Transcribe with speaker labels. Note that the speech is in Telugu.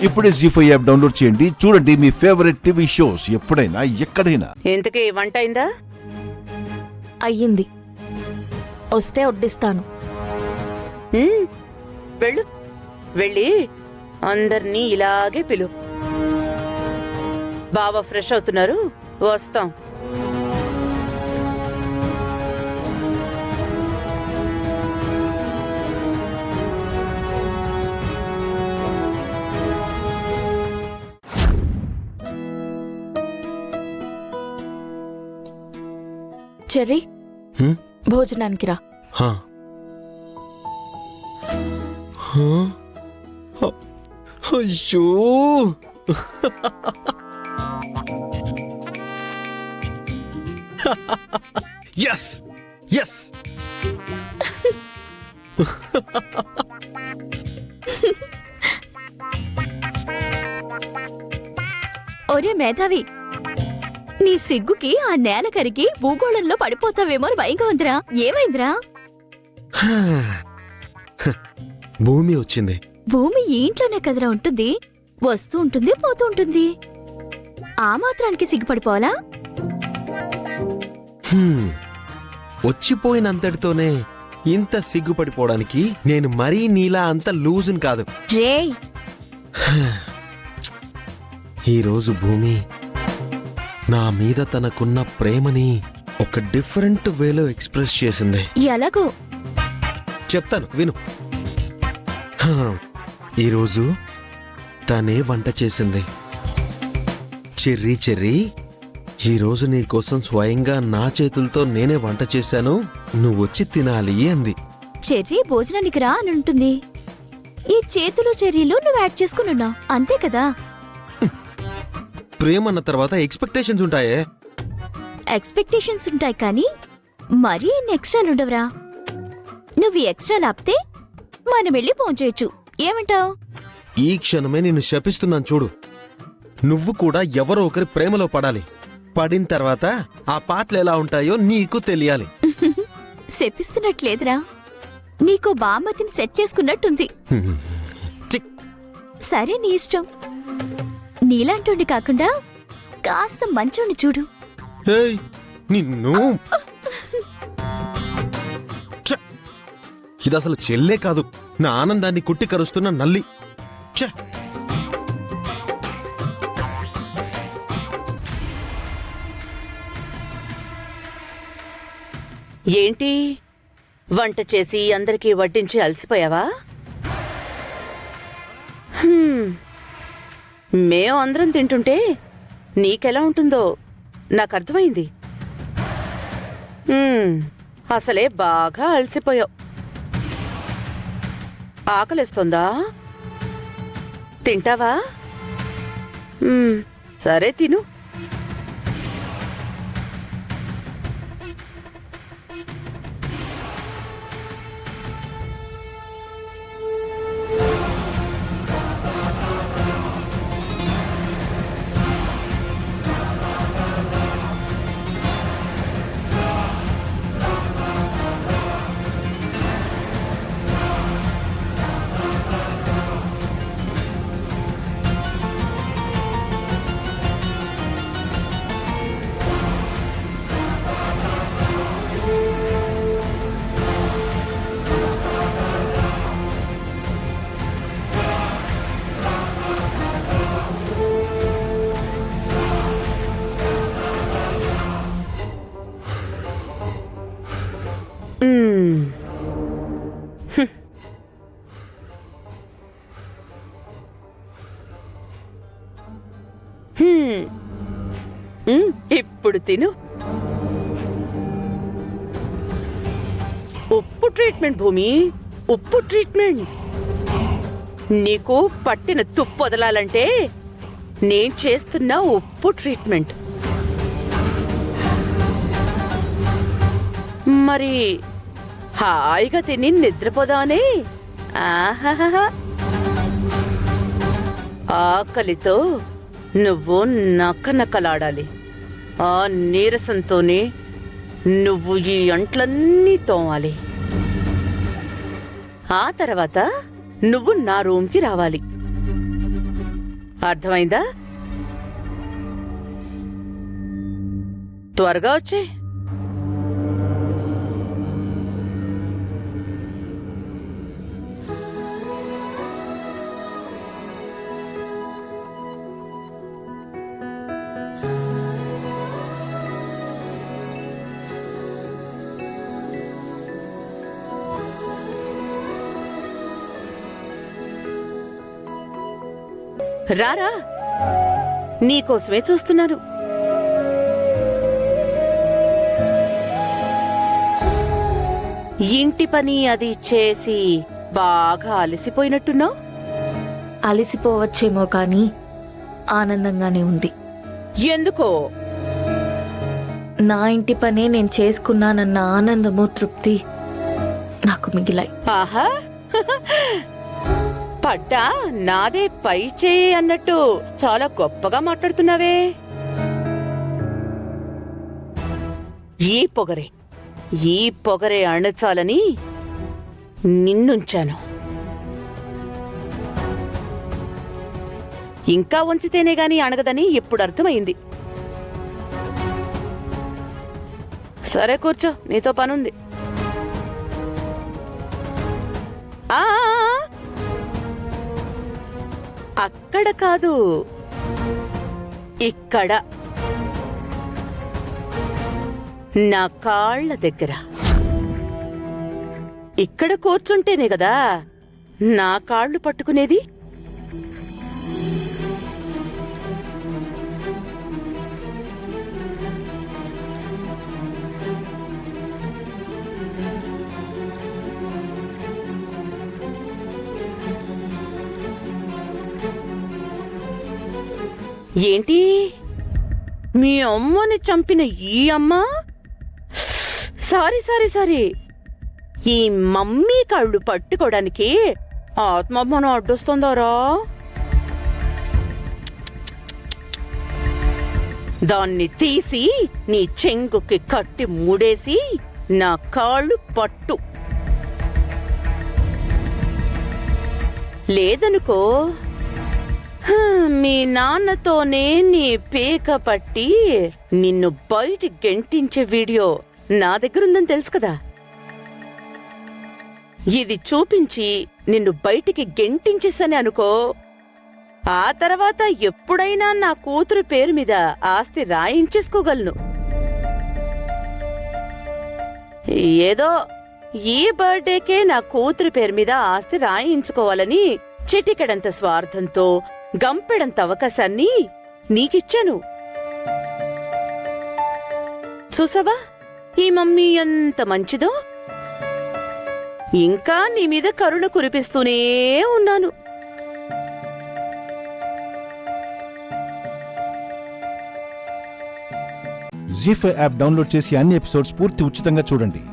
Speaker 1: ఇప్పుడే జీ5 యాప్ డౌన్లోడ్ చేయండి. చూడండి మీ ఫేవరెట్ టీవీ షోస్ ఎప్పుడైనా ఎక్కడైనా.
Speaker 2: ఇంతకీ వంట అయిందా?
Speaker 3: అయ్యింది. వస్తే వడ్డిస్తాను.
Speaker 2: వెళ్ళు, వెళ్ళి అందర్నీ ఇలాగే పిలు. బావ ఫ్రెష్ అవుతున్నారు, వస్తాం.
Speaker 3: చెర్రీ, భోజనానికి రా.
Speaker 4: అయ్యో ఎస్ ఎస్
Speaker 5: ఒరే మేధావి, నీ సిగ్గుకి ఆ నేల కరిగి భూగోళంలో పడిపోతావేమో అని భయంగా ఉందిరా. ఏమైందిరా?
Speaker 4: భూమి వచ్చింది.
Speaker 5: భూమి ఈ ఇంట్లోనే కదరా ఉంటుంది, వస్తూ ఉంటుంది, పోతూ ఉంటుంది. ఆ మాత్రానికి సిగ్గుపడిపోవాలా?
Speaker 4: వచ్చిపోయినంతటితోనే ఇంత సిగ్గుపడిపోవడానికి నేను మరీ నీలా అంత లూజుని కాదు.
Speaker 5: రేయ్,
Speaker 4: ఈరోజు భూమి నా మీద తనకున్న ప్రేమని ఒక డిఫరెంట్ వేలో ఎక్స్ప్రెస్ చేసింది.
Speaker 5: ఎలాగో
Speaker 4: చెప్తాను విను. ఈరోజు తనే వంట చేసింది. చెర్రీ చెర్రీ, ఈరోజు నీకోసం స్వయంగా నా చేతులతో నేనే వంట చేశాను, నువ్వొచ్చి తినాలి అంది.
Speaker 5: చెర్రీ భోజనానికి రా అని ఉంటుంది. ఈ చేతులు చెర్రీలు నువ్వు యాడ్ చేసుకున్నావు, అంతే కదా?
Speaker 4: ప్రేమ అన్న తర్వాత ఎక్స్పెక్టేషన్స్ ఉంటాయే.
Speaker 5: ఎక్స్పెక్టేషన్స్ ఉంటాయి కానీ మరీ ఎక్స్ట్రాలుండవరా. నువ్వు ఈ ఎక్స్ట్రా ఆపితే మనం వెళ్ళి పోంచేయచ్చు. ఏమంటావ్?
Speaker 4: ఈ క్షణమే నిన్ను శపిస్తున్నాను చూడు. నువ్వు కూడా ఎవరో ఒకరి ప్రేమలో పడాలి. పడిన తర్వాత ఆ పాటలు ఎలా ఉంటాయో నీకు తెలియాలి.
Speaker 5: శపిస్తున్నట్లేదురా, నీకో బామ్మతిని సెట్ చేసుకున్నట్టుంది. సరే, నీ ఇష్టం. నీలాంటోండి కాకుండా కాస్త మంచోండి చూడు.
Speaker 4: ఏయ్, నిన్ను ఇది అసలు చెల్లే కాదు, నా ఆనందాన్ని కుట్టి కరుస్తున్న నల్లి. ఛ!
Speaker 2: ఏంటి, వంట చేసి అందరికీ వడ్డించి అలసిపోయావా? మేం అందరం తింటుంటే నీకెలా ఉంటుందో నాకు అర్థమైంది. అసలే బాగా అలసిపోయావు. ఆకలిస్తుందా? తింటావా? సరే, తిను. ఇప్పుడు తిను. ఉప్పు ట్రీట్మెంట్ భూమి, ఉప్పు ట్రీట్మెంట్. నీకు పట్టిన తుప్పు వదలాలంటే నేను చేస్తున్న ఉప్పు ట్రీట్మెంట్. మరి హాయిగా తిని నిద్రపోదామని. ఆహాహా, ఆకలితో నువ్వు నక్కనక్కలాడాలి. ఆ నీరసంతోనే నువ్వు ఈ అంట్లన్నీ తోమాలి. ఆ తర్వాత నువ్వు నా రూమ్కి రావాలి. అర్థమైందా? త్వరగా వచ్చే. రారా, నీకోసమే చూస్తున్నాను. ఇంటి పని అది చేసి బాగా అలసిపోయినట్టున్నావు.
Speaker 3: అలసిపోవచ్చేమో కానీ ఆనందంగానే ఉంది.
Speaker 2: ఎందుకో?
Speaker 3: నా ఇంటి పనే నేను చేసుకున్నానన్న ఆనందము తృప్తి నాకు మిగిలాయి.
Speaker 2: ఆహా, పడ్డా నాదే పై చేయి అన్నట్టు చాలా గొప్పగా మాట్లాడుతున్నావే. ఈ పొగరే అణచాలని నిన్నుంచాను. ఇంకా ఉంచితేనే గాని అణగదని ఇప్పుడు అర్థమైంది. సరే కూర్చో, నీతో పనుంది. ఆ అక్కడ కాదు, ఇక్కడ నా కాళ్ళ దగ్గర. ఇక్కడ కూర్చుంటేనే కదా నా కాళ్ళు పట్టుకునేది. ఏంటి, మీ అమ్మని చంపిన ఈ అమ్మ? సారీ, ఈ మమ్మీ కాళ్ళు పట్టుకోవడానికి ఆత్మమ్మను అడ్డొస్తుందారా? దాన్ని తీసి నీ చెంగుకి కట్టి ముడేసి నా కాళ్ళు పట్టు. లేదనుకో, మీ నాన్నతోనే నీ పీక పట్టి నిన్ను బయటి గెంటించే వీడియో నా దగ్గరుందని తెలుసు కదా. ఇది చూపించి నిన్ను బయటికి గెంటించేసని అనుకో, ఆ తర్వాత ఎప్పుడైనా నా కూతురు పేరు మీద ఆస్తి రాయించేసుకోగలను. ఏదో ఈ బర్త్డేకే నా కూతురు పేరు మీద ఆస్తి రాయించుకోవాలని చిటికెడంత స్వార్థంతో గంపెడంత అవకాశాన్ని నీకిచ్చాను. చూసావా ఈ మమ్మీ ఎంత మంచిదో? ఇంకా నీ మీద కరుణ కురిపిస్తూనే ఉన్నాను.
Speaker 1: జీ5 యాప్ డౌన్లోడ్ చేసి అన్ని ఎపిసోడ్స్ పూర్తి ఉచితంగా చూడండి.